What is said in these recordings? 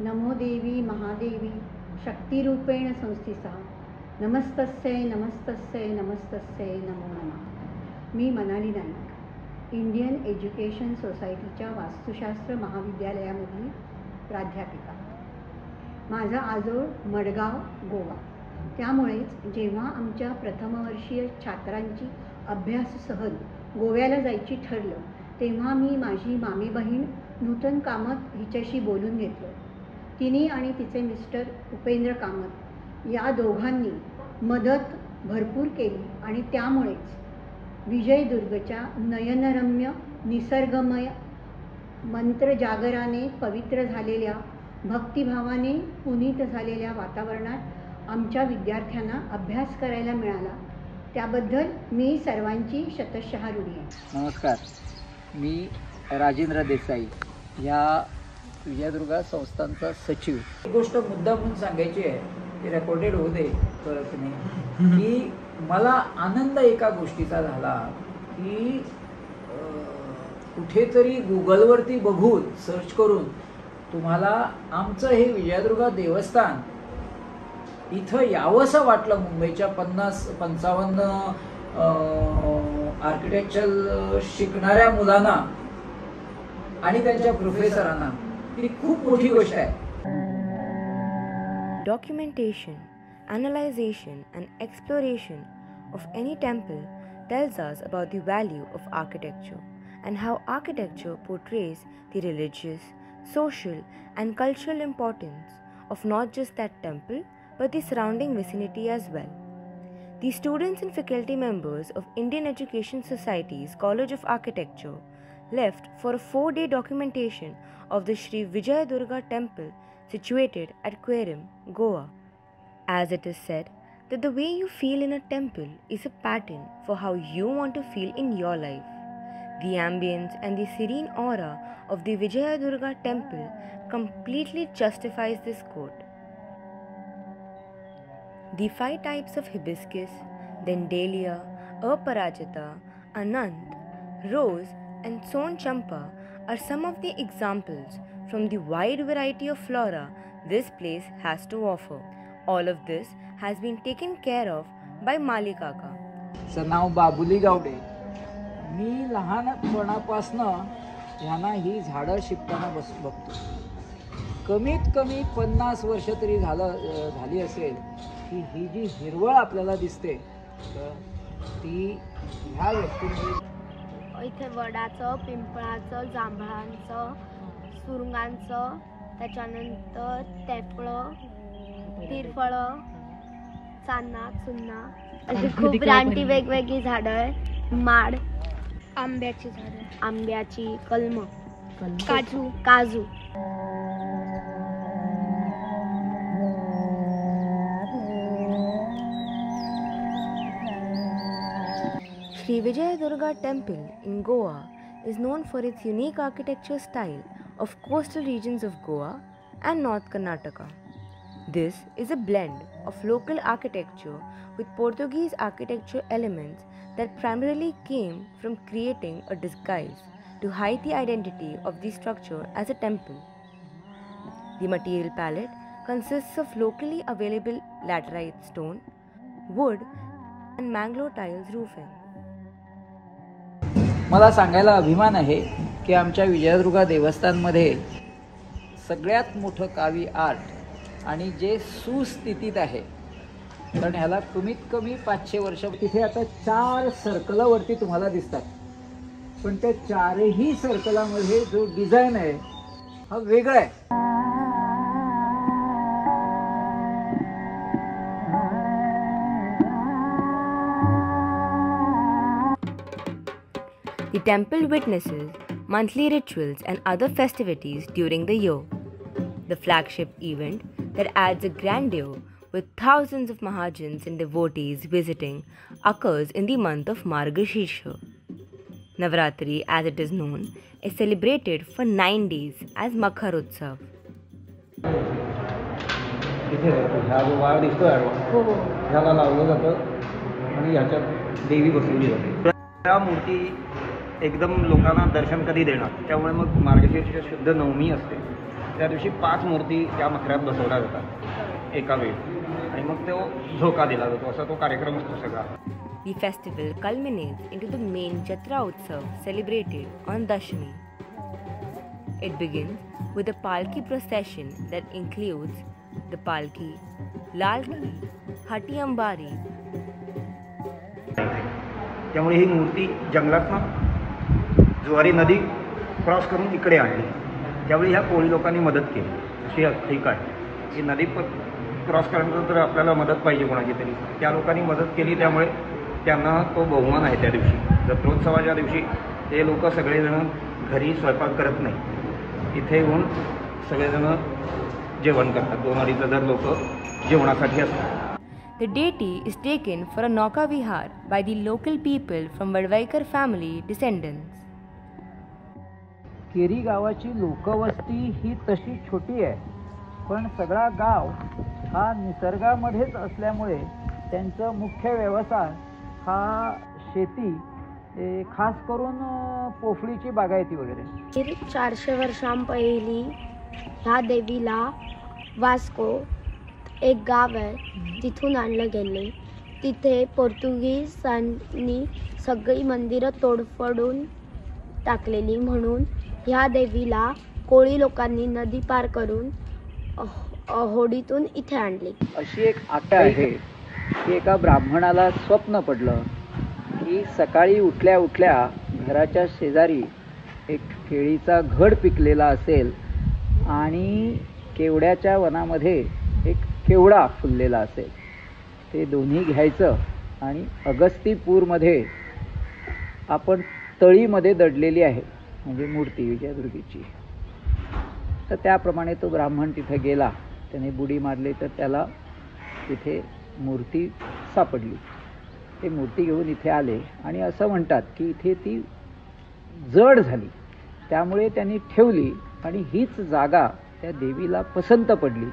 नमो देवी महादेवी शक्तिरूपेण संस्थिता नमस्तस्यै नमस्तस्यै नमस्तस्यै नमो नमः। मी मनाली नाईक, इंडियन एज्युकेशन सोसायटीच्या वास्तुशास्त्र महाविद्यालयामधली प्राध्यापिका। माझा आजोळ मडगाव गोवा। त्यामुळेच जेव्हा आमच्या प्रथमवर्षीय छात्रांची अभ्यास सहल गोव्याला जायची ठरलं, तेव्हा मी माझी मामी बहीण नूतन कामत हिच्याशी बोलून घेतलं। तिने आणि तिचे मिस्टर उपेंद्र कामत या दोघांनी मदत भरपूर केली आणि त्यामुळेच विजयदुर्गच्या नयनरम्य निसर्गमय मंत्र जागराने पवित्र झालेल्या, भक्तिभावाने पुनीत झालेल्या वातावरणात आमच्या विद्यार्थ्यांना अभ्यास करायला मिळाला, त्याबद्दल मी सर्वांची शतशः ऋणी आहे। नमस्कार, मी राजेंद्र देसाई या विजयदुर्गा संस्थांचा सचिव। एक गोष्ट मुद्दा म्हणून सांगायची आहे, ती रेकॉर्डेड होऊ दे कळत नाही, की मला आनंद एका गोष्टीचा झाला की कुठेतरी गुगलवरती बघून सर्च करून तुम्हाला आमचं हे विजयदुर्गा देवस्थान इथं यावंसं वाटलं। मुंबईच्या 50-55 आर्किटेक्चर शिकणाऱ्या मुलांना आणि त्यांच्या प्रोफेसरांना ही खूप मोठी गोष्ट आहे। Documentation, analyzation and exploration of any temple tells us about the value of architecture and how architecture portrays the religious, social and cultural importance of not just that temple but the surrounding vicinity as well. The students and faculty members of Indian Education Society's College of Architecture left for a 4-day documentation of the Sri Vijayadurga temple situated at Quarem, Goa. As it is said that the way you feel in a temple is a pattern for how you want to feel in your life. The ambience and the serene aura of the Vijayadurga temple completely justifies this quote. The 5 types of hibiscus, then dahlia, aparajita, anant, rose and son champa are some of the examples from the wide variety of flora this place has to offer. All of this has been taken care of by Mali Kaka. Sir नाव बाबुली गावडे। मी लहानपणापासनं ह्यांना ही झाडं शिकताना बघतो। कमीत कमी 50 वर्ष तरी झाली असेल की ही जी हिरवळ आपल्याला दिसते ती ह्या व्यक्तींनी इथे वडाचं, पिंपळाचं, जांभळांचं, सुरुंगांचं, त्याच्यानंतर तेफळं, तिरफळं, चांदणा, चुन्ना अशी खूप रानटी वेगवेगळी झाडं आहे। माड, आंब्याची झाडं, आंब्याची, कलम, काजू। Sri Vijayadurga Temple in Goa is known for its unique architecture style of coastal regions of Goa and North Karnataka. This is a blend of local architecture with Portuguese architecture elements that primarily came from creating a disguise to hide the identity of the structure as a temple. The material palette consists of locally available laterite stone, wood and mangrove tiles roofing. मला सांगायला अभिमान आहे की आमच्या विजयदुर्गा देवस्थानमध्ये सगळ्यात मोठं कावी art आणि जे सुस्थितीत आहे, कारण ह्याला कमीत कमी 500 वर्ष। तिथे आता 4 सर्कलावरती तुम्हाला दिसतात, पण त्या 4ही सर्कलामध्ये जो डिझाईन आहे हा वेगळा आहे। The temple witnesses monthly rituals and other festivities during the year. The flagship event that adds a grandeur with thousands of Mahajans and devotees visiting occurs in the month of Margashirsha. Navratri, as it is known, is celebrated for 9 days as Makhar Utsav. एकदम लोकांना दर्शन कधी देणार, त्यामुळे मग मार्गशीर्ष शुद्ध नवमी असते, त्या दिवशी 5 मूर्ती त्या मखरात बसवल्या जातात एका वेळी आणि मग तो झोका दिला जातो, असा तो कार्यक्रम असतो सगळा. The festival culminates into the main Jatra Utsav celebrated on Dashami. It begins with a Palki procession that includes the Palki, Lalki, Hati Ambari. त्यामुळे ही मूर्ती जंगलातनं ज्वारी नदी क्रॉस करून इकडे आणली. त्यावेळी ह्या कोळी लोकांनी मदत केली. अशी ठीक आहे की नदी क्रॉस करण्यानंतर आपल्याला मदत पाहिजे कोणाची तरी, त्या लोकांनी मदत केली. त्यामुळे त्यांना तो बहुमान आहे. त्या दिवशी जत्रोत्सवाच्या दिवशी ते लोक सगळेजण घरी स्वयंपाक करत नाही, इथे येऊन सगळेजण जेवण करतात. 2-2.5 लोक जेवणासाठी असतात. The deity is taken for a Nauka Vihar by the local people from Vadvaikar family descendants. Keri गावाची लोकवस्ती ही तशी छोटी आहे, पण सगळा गाव हा निसर्गामध्येच असल्यामुळे त्यांचं मुख्य व्यवसाय हा शेती, खास करून पोफळीची बागायती वगैरे. 400 वर्षांपहिली ह्या देवीला वास्को एक गाव आहे तिथून आणलं गेले. तिथे पोर्तुगीजांनी सगळी मंदिरं तोडफोडून टाकलेली, म्हणून ह्या देवीला कोळी लोकांनी नदी पार करून होडीतून इथे आणली. अशी एक आख्या आहे की एका ब्राह्मणाला स्वप्न पडलं की सकाळी उठल्या उठल्या घराच्या शेजारी एक केळीचा घड पिकलेला असेल आणि केवड्याच्या वनामध्ये एक केवडा फुललेला असेल. ते दोन्ही घ्यायचं आणि अगस्तीपूरमध्ये आपण तळीमध्ये दडलेली आहे म्हणजे मूर्ती विजयादुर्गेची, तर त्याप्रमाणे तो ब्राह्मण तिथे गेला. त्याने बुडी मारली तर त्याला तिथे मूर्ती सापडली. ते मूर्ती घेऊन इथे आले आणि असं म्हणतात की इथे ती जड झाली, त्यामुळे त्यांनी ठेवली आणि हीच जागा त्या देवीला पसंत पडली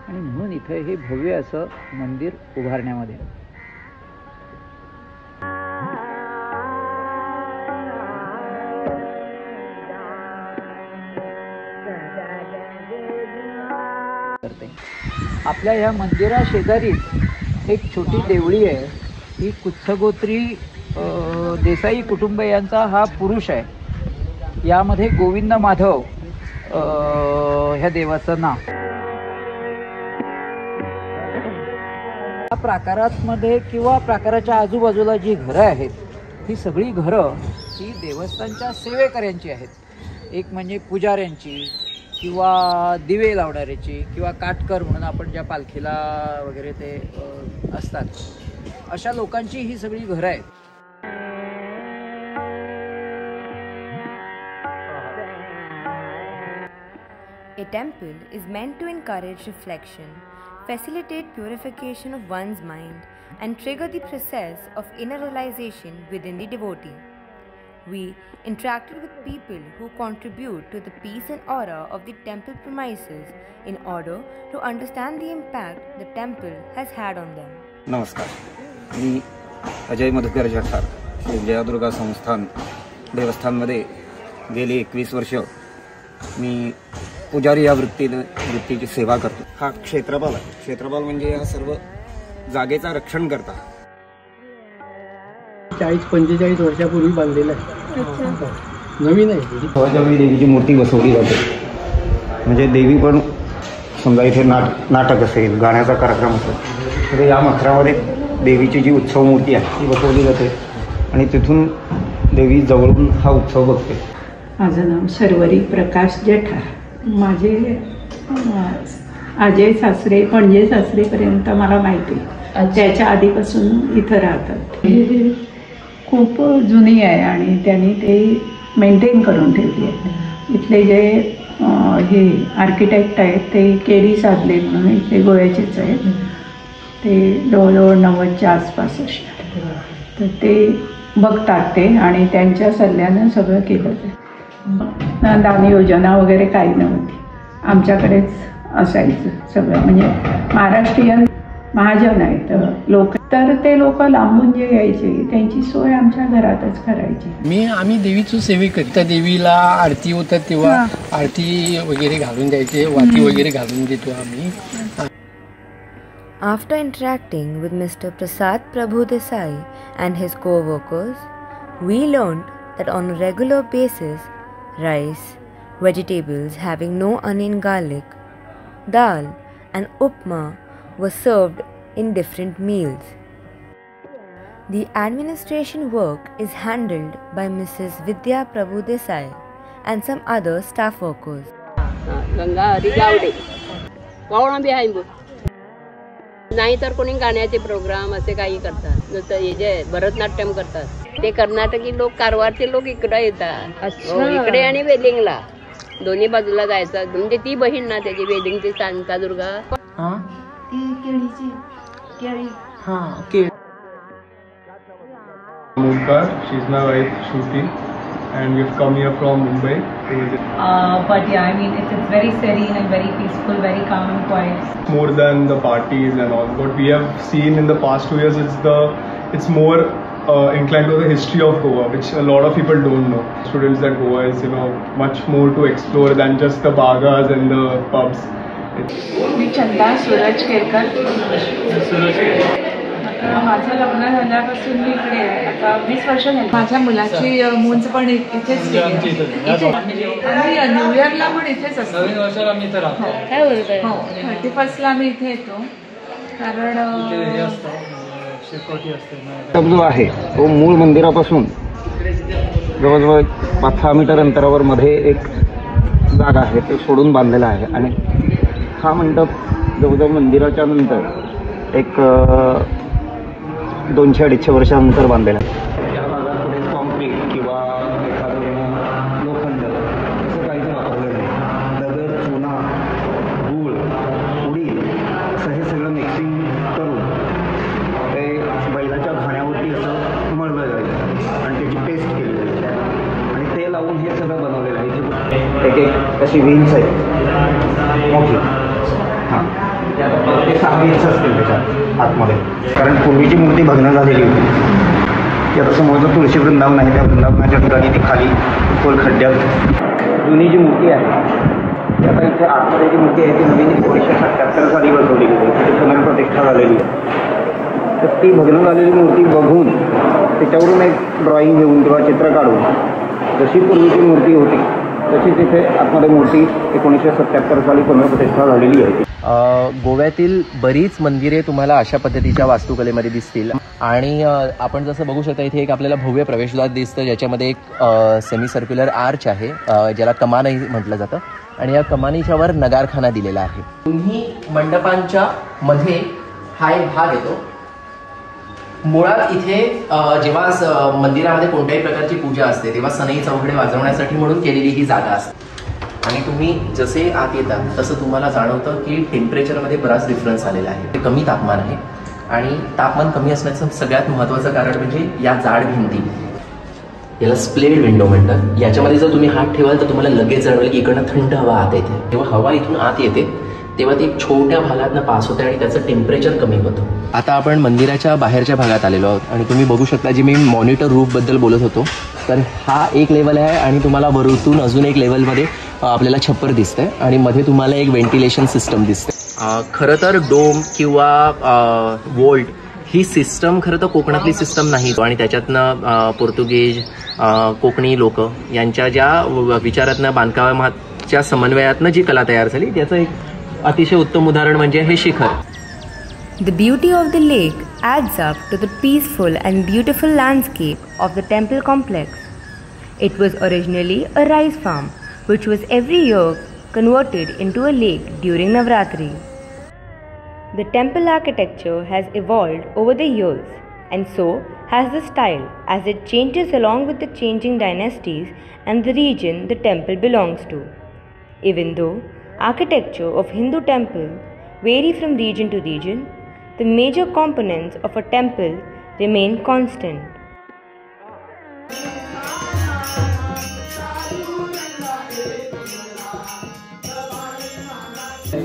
आणि म्हणून इथं हे भव्य असं मंदिर उभारण्यामध्ये. आपल्या ह्या मंदिरा शेजारीच एक छोटी देवळी आहे. ही कुत्सगोत्री देसाई कुटुंबियांचा हा पुरुष आहे. यामध्ये गोविंद माधव ह्या देवाचं नाव. या प्राकारामध्ये किंवा प्राकाराच्या आजूबाजूला जी घरं आहेत ही सगळी घरं ही देवस्थानच्या सेवेकऱ्यांची आहेत. एक म्हणजे पुजाऱ्यांची किंवा दिवे लावणाऱ्याची किंवा काटकर म्हणून आपण ज्या पालखीला वगैरे ते असतात, अशा लोकांची ही सगळी घरं आहेत. A temple is meant to encourage reflection, facilitate purification of one's mind, and trigger the process of inner realization within the devotee. We interacted with people who contribute to the peace and aura of the temple premises in order to understand the impact the temple has had on them. नमस्कार, मी अजय मधुकर जठार, श्री विजयादुर्गा संस्थान देवस्थानमध्ये गेली 21 वर्ष मी पुजारी या वृत्तीची सेवा करतो. हा क्षेत्रपाल आहे. क्षेत्रपाल म्हणजे या सर्व जागेचा रक्षण करता. 40-45 वर्षापूर्वी बांधलेलं आहे. नवीन आहे. स्वजावी देवीची मूर्ती बसवली जाते. म्हणजे देवी पण समजा इथे नाटक असेल, गाण्याचा कार्यक्रम असेल तर या मखरामध्ये देवीची जी उत्सव मूर्ती आहे ती बसवली जाते आणि तिथून देवी जवळून हा उत्सव बघते. माझं नाव शर्वरी प्रकाश जठार. माझे अजय सासरे पणजे सासरेपर्यंत मला माहिती आहे. त्याच्या आधीपासून इथं राहतात. खूप जुनी आहे आणि त्यांनी ते मेंटेन करून ठेवली आहे. इथले जे हे आर्किटेक्ट आहेत ते केडी साधले म्हणून इथले गोव्याचेच आहेत. ते जवळजवळ 90च्या आसपास असतात. तर ते बघतात ते आणि त्यांच्या सल्ल्यानं सगळं केलं जातं. दान योजना वगैरे काही नव्हती. आमच्याकडेच असायचं सगळं. म्हणजे महाराष्ट्रीयन महाजन आहेत लोक. तर ते लोक लांबून जे यायचे त्यांची सोय आमच्या घरातच करायची. आम्ही देवीची सेवे करीत. त्या देवीला आरती होतात तेव्हा आरती वगैरे घालून द्यायचे, वाती वगैरे घालून देतो आम्ही. After interacting with Mr. Prasad Prabhu Desai and his co-workers, we learned that on a regular basis, rice, vegetables having no onion garlic, dal and upma were served in different meals. The administration work is handled by Mrs. Vidya Prabhu Desai and some other staff workers. Ganga Hari Gawade वावणा बी आहे बघ. नाही तर कोणी गाण्याचे programme असे काही करतात. जसं हे जे भरतनाट्यम करतात ते कर्नाटकी लोक, कारवारचे लोक इकडे येतात. इकडे आणि वेलिंगला दोन्ही बाजूला जायचं. म्हणजे ती बहीण ना त्याची वेलिंगची Shantadurga. Mudkar, she's my wife Shruti, and we've come here from Mumbai. But yeah, I mean it's very serene and very peaceful, very calm and quiet. More than the parties and all, what we have seen in the past 2 years, it's more inclined to the history of Goa, which a lot of people don't know. Students that Goa is much more to explore than just the bagas and the pubs. मी चंदा सूरज केरकर. माझं लग्न झाल्यापासून मी इकडे आहे. आता 20 वर्ष झाली. माझ्या मुलाची मूंज पण इथेच आम्ही न्यू इयरला पण इथेच असतो. नवीन वर्षाला आम्ही इथे राहतो. हो, 31st आम्ही इथे येतो कारण जो आहे तो मूळ मंदिरापासून जवळजवळ 5-6 मीटर अंतरावर मध्ये एक जागा आहे, ते सोडून बांधलेला आहे. आणि हा मंडप जवळजवळ मंदिराच्या नंतर एक 200-250 वर्षानंतर बांधलेला आहे. या भागात कुठे कॉन्क्रीट किंवा एखादं लोखंड असं काहीच वापरलं नाही. दगड, चुना, गूळ, उडीद असं हे सगळं मिक्सिंग करून ते बैलाच्या घाण्यावरती असं मळलं जायचं आणि त्याची पेस्ट केली जायची आणि ते लावून हे सगळं बनवलेलं आहे. एक अशी व्हील्स आहे मोठी. हां, ते 6 व्हील्स असतील त्याच्यात आतमध्ये. कारण पूर्वीची मूर्ती भग्न झालेली होती. ती आता समोरचं तुळशी वृंदावन आहे, त्या वृंदावनाच्या ठिकाणी ती खाली खोल खड्ड्यात जुनी जी मूर्ती आहे ती आता इथे आतमध्ये जी मूर्ती आहे ती नवीन 1977 साली बसवली गेली. तिथे पुनर्प्रतिष्ठा झालेली आहे. तर ती भग्न झालेली मूर्ती बघून त्याच्यावरून एक ड्रॉइंग घेऊन किंवा चित्र काढून जशी पूर्वीची मूर्ती होती तशी तिथे आतमध्ये मूर्ती 1977 साली पुनर्प्रतिष्ठा झालेली आहे. गोव्यातील बरीच मंदिरे तुम्हाला अशा पद्धतीच्या वास्तुकलेमध्ये दिसतील. आणि आपण जसं बघू शकता इथे एक आपल्याला भव्य प्रवेशद्वार दिसतं, ज्याच्यामध्ये एक सेमी सर्क्युलर आर्च आहे, ज्याला कमानही म्हटलं जातं. आणि या कमानीच्या वर नगारखाना दिलेला आहे. तुम्ही मंडपांच्या मध्ये हा एक भाग येतो. मुळात इथे जेव्हा मंदिरामध्ये कोणत्याही प्रकारची पूजा असते तेव्हा सनई चौघडे वाजवण्यासाठी म्हणून केलेली ही जागा असते. आणि तुम्ही जसे आत येतात तसं तुम्हाला जाणवतं की टेम्परेचरमध्ये बराच डिफरन्स आलेला आहे. ते कमी तापमान आहे आणि तापमान कमी असण्याचं सगळ्यात महत्त्वाचं कारण म्हणजे या जाड भिंती, याला स्प्लेड विंडो म्हणतात. याच्यामध्ये जर तुम्ही हात ठेवाल तर तुम्हाला लगेच जाणवेल की इकडनं थंड हवा आत येते. जेव्हा हवा इथून आत येते तेव्हा ती छोट्या भागातनं पास होते आणि त्याचं टेम्परेचर कमी होतं. आता आपण मंदिराच्या बाहेरच्या भागात आलेलो आहोत आणि तुम्ही बघू शकता जी मी मॉनिटर रूफबद्दल बोलत होतो तर हा एक लेवल आहे आणि तुम्हाला वरतून अजून एक लेवलमध्ये आपल्याला छप्पर दिसतंय आणि मध्ये तुम्हाला एक व्हेंटिलेशन सिस्टम दिसते. खरं तर डोम किंवा वोल्ट ही सिस्टम खरं तर कोकणातली सिस्टम नाही आणि त्याच्यातनं पोर्तुगीज कोकणी लोक यांच्या ज्या विचारातनं बांधकामाच्या समन्वयातनं जी कला तयार झाली त्याचं एक अतिशय उत्तम उदाहरण म्हणजे हे शिखर. The beauty of the lake adds up to the peaceful and beautiful landscape of the temple complex. It was originally a rice farm which was every year converted into a lake during Navratri. The temple architecture has evolved over the years and so has the style as it changes along with the changing dynasties and the region the temple belongs to. Even though architecture of Hindu temple vary from region to region, the major components of a temple remain constant. Jai